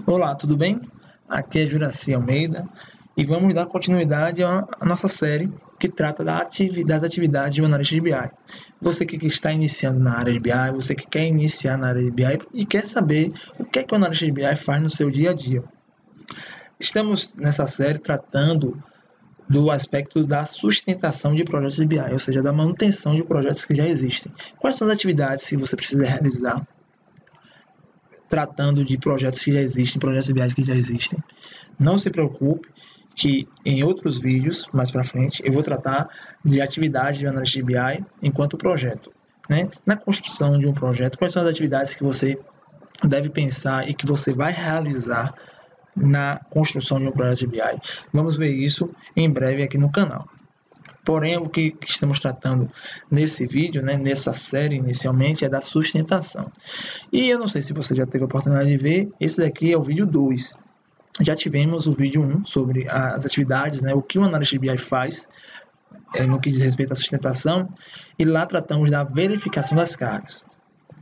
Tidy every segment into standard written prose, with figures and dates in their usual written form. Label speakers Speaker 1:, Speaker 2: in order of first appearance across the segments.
Speaker 1: Olá, tudo bem? Aqui é Juraci Almeida e vamos dar continuidade à nossa série que trata das atividades de um analista de BI. Você que está iniciando na área de BI, você que quer iniciar na área de BI e quer saber o que é que o analista de BI faz no seu dia a dia. Estamos nessa série tratando do aspecto da sustentação de projetos de BI, ou seja, da manutenção de projetos que já existem. Quais são as atividades que você precisa realizar tratando de projetos que já existem, projetos de BI que já existem? Não se preocupe que em outros vídeos, mais para frente, eu vou tratar de atividades de analista de BI enquanto projeto. Na construção de um projeto, quais são as atividades que você deve pensar e que você vai realizar na construção de um projeto de BI? Vamos ver isso em breve aqui no canal. Porém, o que estamos tratando nesse vídeo, nessa série inicialmente, é da sustentação. E eu não sei se você já teve a oportunidade de ver, esse daqui é o vídeo 2. Já tivemos o vídeo 1 sobre as atividades, o que o analista de BI faz no que diz respeito à sustentação, e lá tratamos da verificação das cargas.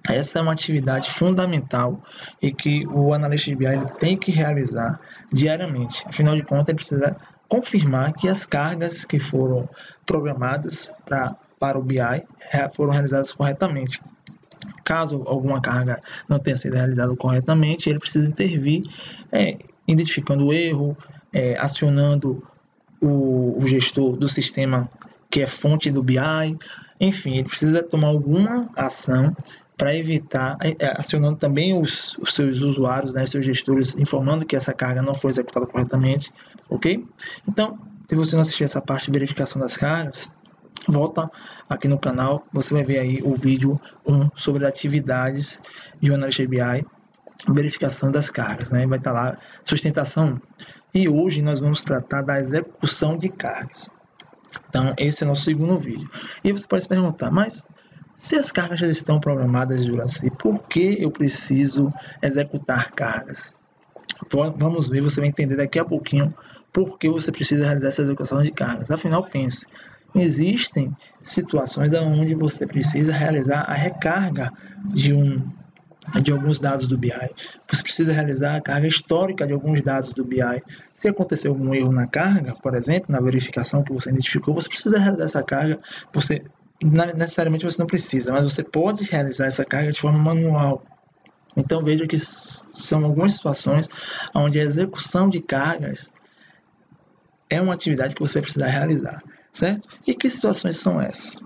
Speaker 1: Essa é uma atividade fundamental e que o analista de BI tem que realizar diariamente. Afinal de contas, ele precisa confirmar que as cargas que foram programadas para o BI foram realizadas corretamente. Caso alguma carga não tenha sido realizada corretamente, ele precisa intervir, identificando o erro, acionando o gestor do sistema que é fonte do BI. Enfim, ele precisa tomar alguma ação para evitar, acionando também os seus usuários, seus gestores, informando que essa carga não foi executada corretamente, ok? Então, se você não assistiu essa parte de verificação das cargas, volta aqui no canal, você vai ver aí o vídeo 1 sobre atividades de um analista de BI, verificação das cargas, vai estar lá, sustentação 1. E hoje nós vamos tratar da execução de cargas. Então, esse é o nosso segundo vídeo. E você pode se perguntar, mas se as cargas já estão programadas, Juraci, por que eu preciso executar cargas? Vamos ver, você vai entender daqui a pouquinho por que você precisa realizar essa execução de cargas. Afinal, pense, existem situações onde você precisa realizar a recarga de alguns dados do BI. Você precisa realizar a carga histórica de alguns dados do BI. Se acontecer algum erro na carga, por exemplo, na verificação que você identificou, você precisa realizar essa carga. Necessariamente você não precisa, mas você pode realizar essa carga de forma manual. Então veja que são algumas situações onde a execução de cargas é uma atividade que você vai precisar realizar, certo? E que situações são essas?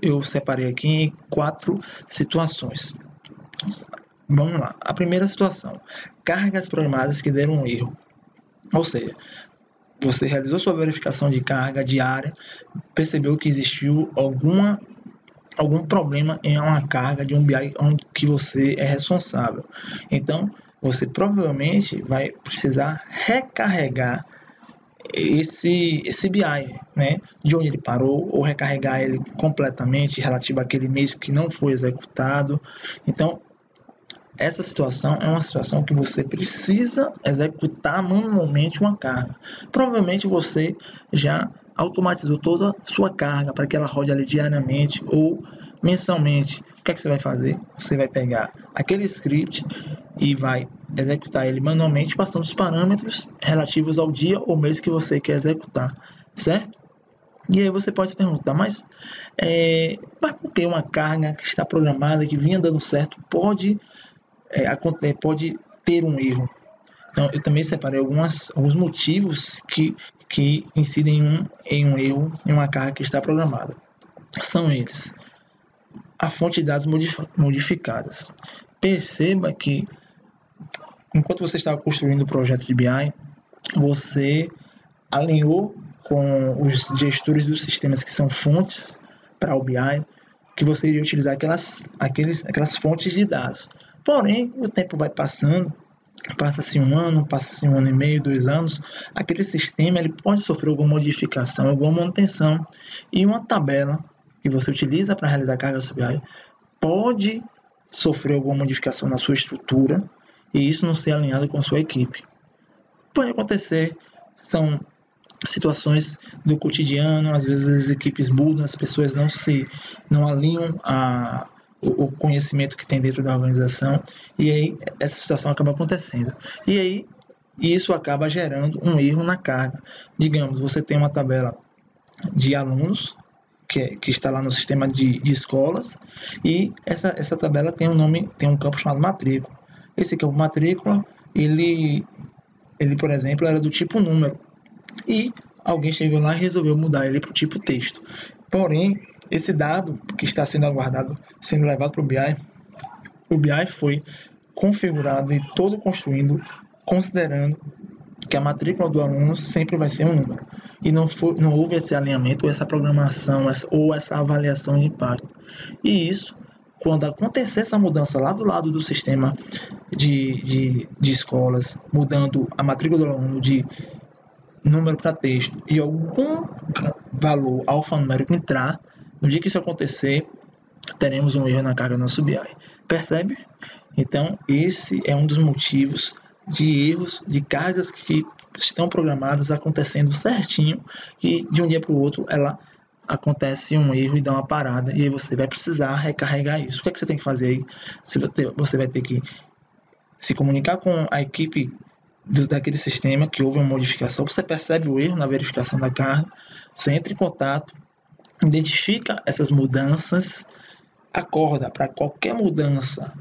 Speaker 1: Eu separei aqui em 4 situações. Vamos lá. A primeira situação: cargas programadas que deram um erro. Ou seja, você realizou sua verificação de carga diária, percebeu que existiu algum problema em uma carga de um BI onde que você é responsável. Então, você provavelmente vai precisar recarregar esse BI, de onde ele parou, ou recarregar ele completamente relativo àquele mês que não foi executado. Então, essa situação é uma situação que você precisa executar manualmente uma carga. Provavelmente você já automatizou toda a sua carga para que ela rode ali diariamente ou mensalmente. O que é que você vai fazer? Você vai pegar aquele script e vai executar ele manualmente, passando os parâmetros relativos ao dia ou mês que você quer executar, certo? E aí você pode se perguntar, mas por que uma carga que está programada, que vinha dando certo, pode ter um erro? Então, eu também separei alguns motivos que incidem em um erro em uma carga que está programada. São eles: a fonte de dados modificadas. Perceba que, enquanto você estava construindo o projeto de BI, você alinhou com os gestores dos sistemas que são fontes para o BI, que você iria utilizar aquelas fontes de dados. Porém, o tempo vai passando, passa-se um ano e meio, 2 anos, aquele sistema ele pode sofrer alguma modificação, alguma manutenção, e uma tabela que você utiliza para realizar a carga do BI pode sofrer alguma modificação na sua estrutura e isso não ser alinhado com a sua equipe. Pode acontecer, são situações do cotidiano, às vezes as equipes mudam, as pessoas não alinham o conhecimento que tem dentro da organização, e aí essa situação acaba acontecendo. E aí isso acaba gerando um erro na carga. Digamos, você tem uma tabela de alunos que está lá no sistema de escolas, e essa tabela tem um campo chamado matrícula. Esse campo matrícula, ele, por exemplo, era do tipo número, e alguém chegou lá e resolveu mudar ele para o tipo texto. Porém, esse dado que está sendo aguardado, sendo levado para o BI foi configurado e todo construído considerando que a matrícula do aluno sempre vai ser um número. E não houve esse alinhamento, essa programação, ou essa avaliação de impacto. E isso, quando acontecer essa mudança lá do lado do sistema de escolas, mudando a matrícula do aluno de número para texto e algum valor alfanumérico entrar, no dia que isso acontecer, teremos um erro na carga do nosso BI. Percebe? Então, esse é um dos motivos de erros, de cargas que estão programadas acontecendo certinho, e de um dia para o outro ela acontece um erro e dá uma parada, e aí você vai precisar recarregar isso. O que é que você tem que fazer aí? Você vai ter que se comunicar com a equipe daquele sistema que houve uma modificação. Você percebe o erro na verificação da carga, você entra em contato, identifica essas mudanças, acorda para qualquer mudança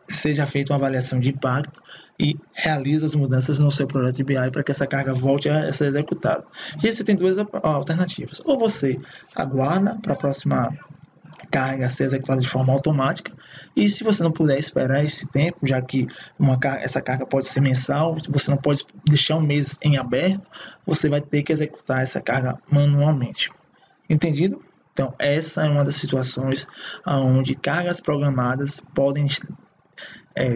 Speaker 1: seja feita uma avaliação de impacto e realiza as mudanças no seu projeto de BI para que essa carga volte a ser executada. E aí você tem duas alternativas. Ou você aguarda para a próxima carga ser executada de forma automática, e se você não puder esperar esse tempo, já que essa carga pode ser mensal, você não pode deixar um mês em aberto, você vai ter que executar essa carga manualmente. Entendido? Então, essa é uma das situações onde cargas programadas podem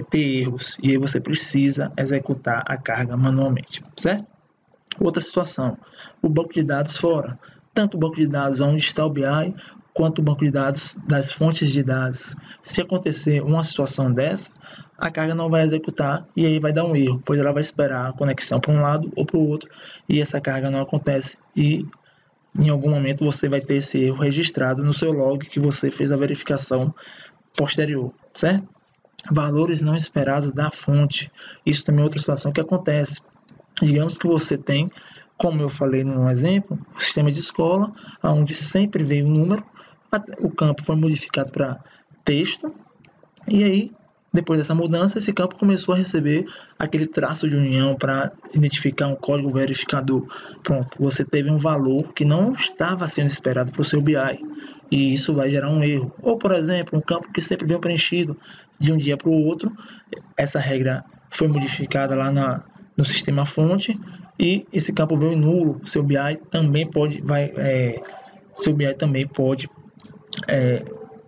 Speaker 1: ter erros, e aí você precisa executar a carga manualmente, certo? Outra situação, o banco de dados fora. Tanto o banco de dados onde está o BI, quanto o banco de dados das fontes de dados. Se acontecer uma situação dessa, a carga não vai executar e aí vai dar um erro, pois ela vai esperar a conexão para um lado ou para o outro, e essa carga não acontece, e em algum momento você vai ter esse erro registrado no seu log que você fez a verificação posterior, certo? Valores não esperados da fonte. Isso também é outra situação que acontece. Digamos que você tem, como eu falei no exemplo, o sistema de escola, onde sempre veio um número, o campo foi modificado para texto, e aí, depois dessa mudança, esse campo começou a receber aquele traço de união para identificar um código verificador. Pronto, você teve um valor que não estava sendo esperado para o seu BI, e isso vai gerar um erro. Ou, por exemplo, um campo que sempre veio preenchido de um dia para o outro, essa regra foi modificada lá no sistema fonte, e esse campo veio nulo. Seu BI também pode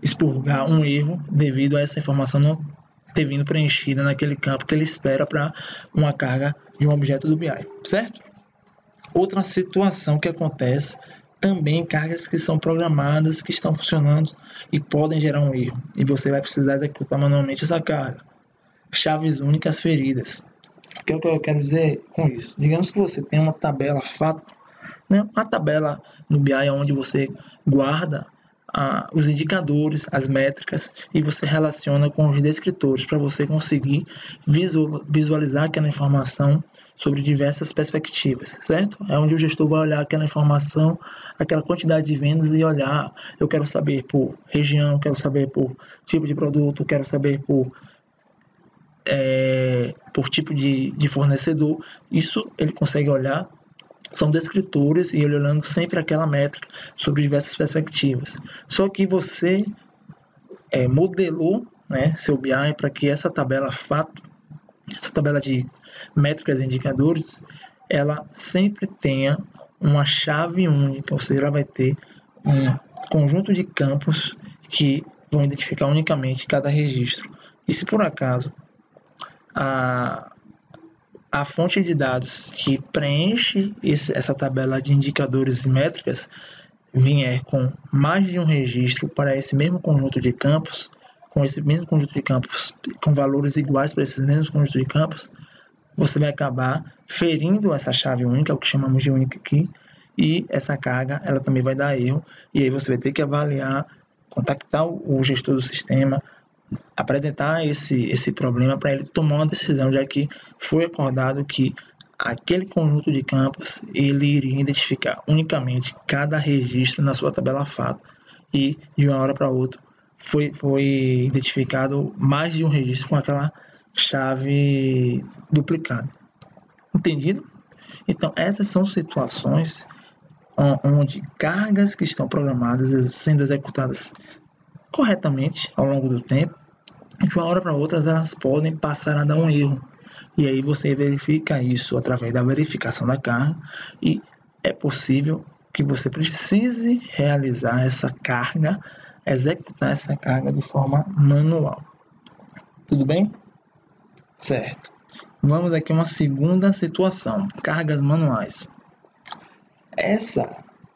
Speaker 1: expurgar um erro devido a essa informação não ter vindo preenchida naquele campo que ele espera para uma carga de um objeto do BI, certo? Outra situação que acontece também, cargas que são programadas, que estão funcionando e podem gerar um erro, e você vai precisar executar manualmente essa carga. Chaves únicas feridas. O que eu quero dizer com isso? Digamos que você tem uma tabela fato, né? Uma tabela no BI onde você guarda os indicadores, as métricas, e você relaciona com os descritores para você conseguir visualizar aquela informação sobre diversas perspectivas, certo? É onde o gestor vai olhar aquela informação, aquela quantidade de vendas, e olhar, eu quero saber por região, quero saber por tipo de produto, quero saber por tipo de fornecedor. Isso ele consegue olhar, são descritores, e ele olhando sempre aquela métrica sobre diversas perspectivas. Só que você modelou, né, seu BI para que essa tabela fato, essa tabela de métricas e indicadores, ela sempre tenha uma chave única, ou seja, ela vai ter um conjunto de campos que vão identificar unicamente cada registro. E se por acaso a fonte de dados que preenche essa tabela de indicadores e métricas vier com mais de um registro para esse mesmo conjunto de campos, com esse mesmo conjunto de campos, com valores iguais para esses mesmos conjuntos de campos, você vai acabar ferindo essa chave única, o que chamamos de única aqui, e essa carga ela também vai dar erro, e aí você vai ter que avaliar, contactar o gestor do sistema, apresentar esse problema para ele tomar uma decisão, já que foi acordado que aquele conjunto de campos ele iria identificar unicamente cada registro na sua tabela fato, e de uma hora para outra foi identificado mais de um registro com aquela chave duplicada. Entendido? Então, essas são situações onde cargas que estão programadas sendo executadas corretamente ao longo do tempo, de uma hora para outra elas podem passar a dar um erro. E aí você verifica isso através da verificação da carga, e é possível que você precise realizar essa carga, executar essa carga de forma manual. Tudo bem? Certo. Vamos aqui a uma segunda situação, cargas manuais. Essa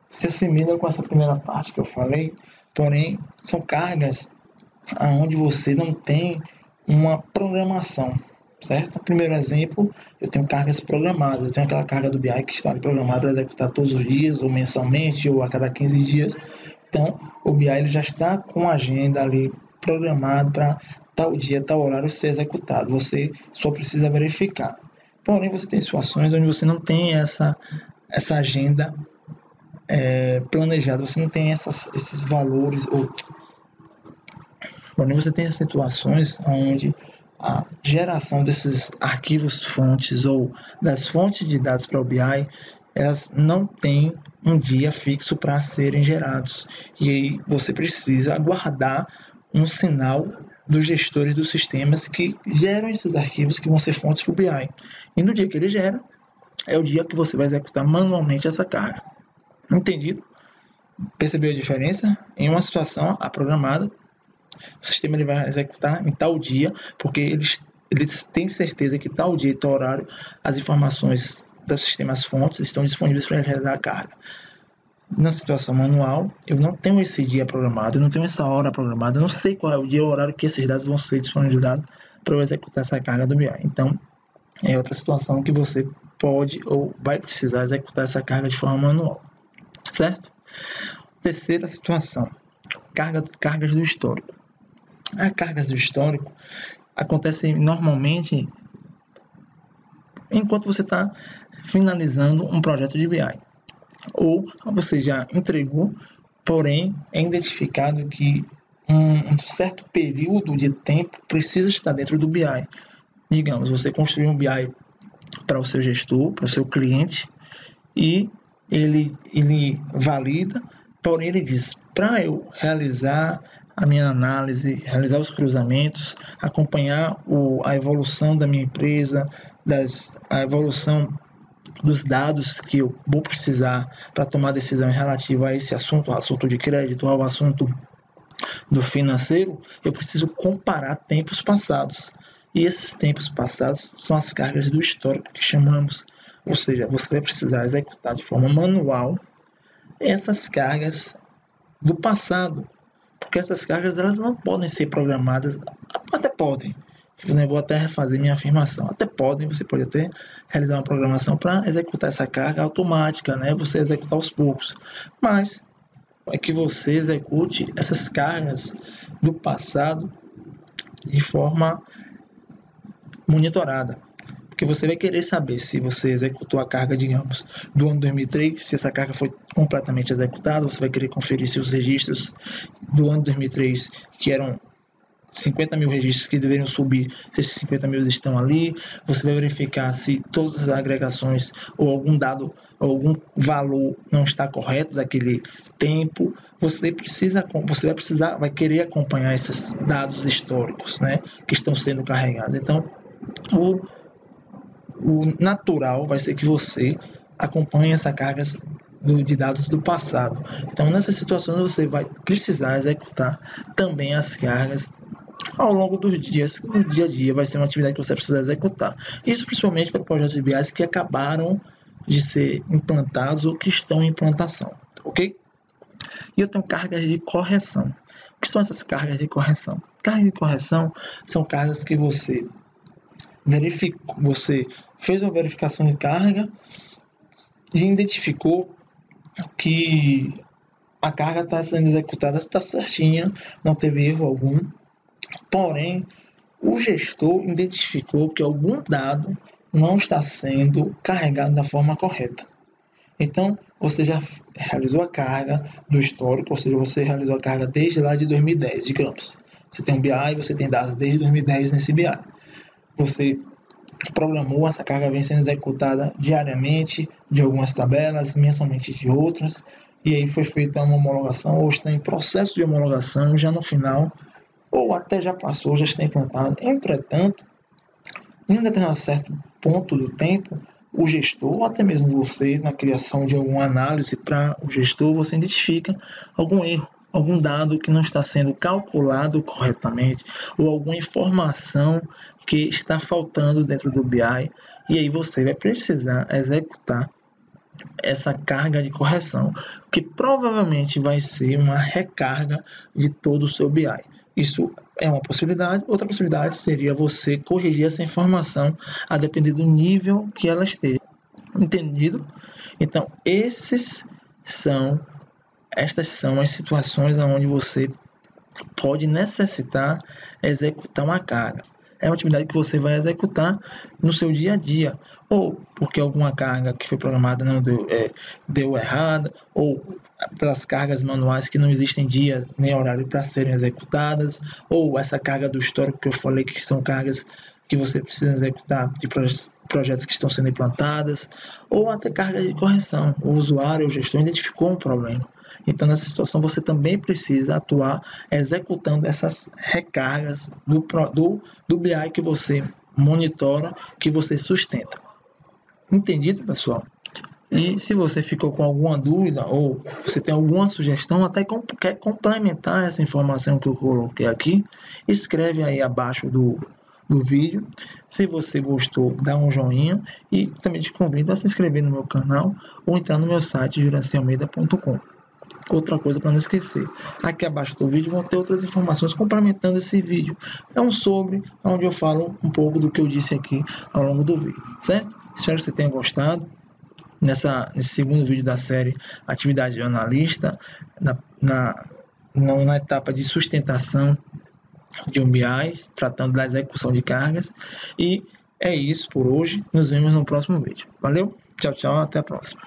Speaker 1: se assemelha com essa primeira parte que eu falei, porém são cargas onde você não tem uma programação, certo? Primeiro exemplo, eu tenho cargas programadas, eu tenho aquela carga do BI que está programada para executar todos os dias, ou mensalmente, ou a cada 15 dias. Então, o BI ele já está com a agenda ali programado para tal dia, tal horário ser executado. Você só precisa verificar. Porém, você tem situações onde você não tem essa agenda planejada, você não tem esses valores, porém você tem situações onde a geração desses arquivos fontes ou das fontes de dados para o BI, elas não têm um dia fixo para serem gerados, e aí você precisa aguardar um sinal dos gestores dos sistemas que geram esses arquivos que vão ser fontes para o BI, e no dia que ele gera é o dia que você vai executar manualmente essa carga. Entendido? Percebeu a diferença? Em uma situação programada, o sistema ele vai executar em tal dia, porque eles têm certeza que tal dia e tal horário as informações dos sistemas fontes estão disponíveis para realizar a carga. Na situação manual, eu não tenho esse dia programado, eu não tenho essa hora programada, eu não sei qual é o dia e o horário que esses dados vão ser disponibilizados para eu executar essa carga do BI. Então, é outra situação que você pode ou vai precisar executar essa carga de forma manual, certo? Terceira situação, cargas do histórico. As cargas do histórico acontecem normalmente enquanto você está finalizando um projeto de BI, ou você já entregou, porém é identificado que um certo período de tempo precisa estar dentro do BI. Digamos, você construiu um BI para o seu gestor, para o seu cliente, e ele valida, porém ele diz, para eu realizar a minha análise, realizar os cruzamentos, acompanhar a evolução da minha empresa, a evolução dos dados que eu vou precisar para tomar decisão relativa a esse assunto, ao assunto de crédito, ao assunto do financeiro, eu preciso comparar tempos passados. E esses tempos passados são as cargas do histórico que chamamos. Ou seja, você vai precisar executar de forma manual essas cargas do passado, porque essas cargas elas não podem ser programadas, até podem, eu vou até refazer minha afirmação, até podem, você pode até realizar uma programação para executar essa carga automática, né? Você executar aos poucos, mas é que você execute essas cargas do passado de forma monitorada, porque você vai querer saber se você executou a carga, digamos, do ano 2003, se essa carga foi completamente executada, você vai querer conferir se os registros do ano 2003, que eram 50 mil registros que deveriam subir, se esses 50 mil estão ali, você vai verificar se todas as agregações ou algum dado, algum valor não está correto daquele tempo, você vai querer acompanhar esses dados históricos, né, que estão sendo carregados. Então, o natural vai ser que você acompanhe essa carga de dados do passado. Então, nessas situações, você vai precisar executar também as cargas ao longo dos dias. No dia a dia vai ser uma atividade que você precisa executar. Isso principalmente para projetos de BI que acabaram de ser implantados ou que estão em implantação, ok? E eu tenho cargas de correção. O que são essas cargas de correção? Cargas de correção são cargas que você você fez uma verificação de carga e identificou que a carga está sendo executada, está certinha, não teve erro algum. Porém, o gestor identificou que algum dado não está sendo carregado da forma correta. Então, você já realizou a carga do histórico, ou seja, você realizou a carga desde lá de 2010, digamos. Você tem um BI, você tem dados desde 2010 nesse BI. Você programou, essa carga vem sendo executada diariamente de algumas tabelas, mensalmente de outras, e aí foi feita uma homologação, ou está em processo de homologação, já no final, ou até já passou, já está implantado. Entretanto, em um determinado certo ponto do tempo, o gestor, ou até mesmo você, na criação de alguma análise para o gestor, você identifica algum erro, algum dado que não está sendo calculado corretamente, ou alguma informação que está faltando dentro do BI, e aí você vai precisar executar essa carga de correção, que provavelmente vai ser uma recarga de todo o seu BI. Isso é uma possibilidade. Outra possibilidade seria você corrigir essa informação a depender do nível que ela esteja. Entendido? Então, estas são as situações onde você pode necessitar executar uma carga. É uma atividade que você vai executar no seu dia a dia, ou porque alguma carga que foi programada não deu errada, ou pelas cargas manuais que não existem dia nem horário para serem executadas, ou essa carga do histórico que eu falei que são cargas que você precisa executar de projetos que estão sendo implantadas, ou até carga de correção. O usuário, o gestor identificou um problema. Então, nessa situação, você também precisa atuar executando essas recargas do BI que você monitora, que você sustenta. Entendido, pessoal? E se você ficou com alguma dúvida ou você tem alguma sugestão, até quer complementar essa informação que eu coloquei aqui, escreve aí abaixo do vídeo. Se você gostou, dá um joinha e também te convido a se inscrever no meu canal ou entrar no meu site juracialmeida.com. Outra coisa para não esquecer, aqui abaixo do vídeo vão ter outras informações complementando esse vídeo. É um sobre, onde eu falo um pouco do que eu disse aqui ao longo do vídeo, certo? Espero que você tenha gostado. Nesse segundo vídeo da série Atividade de Analista, na etapa de sustentação de um BI, tratando da execução de cargas. E é isso por hoje. Nos vemos no próximo vídeo. Valeu, tchau, tchau, até a próxima.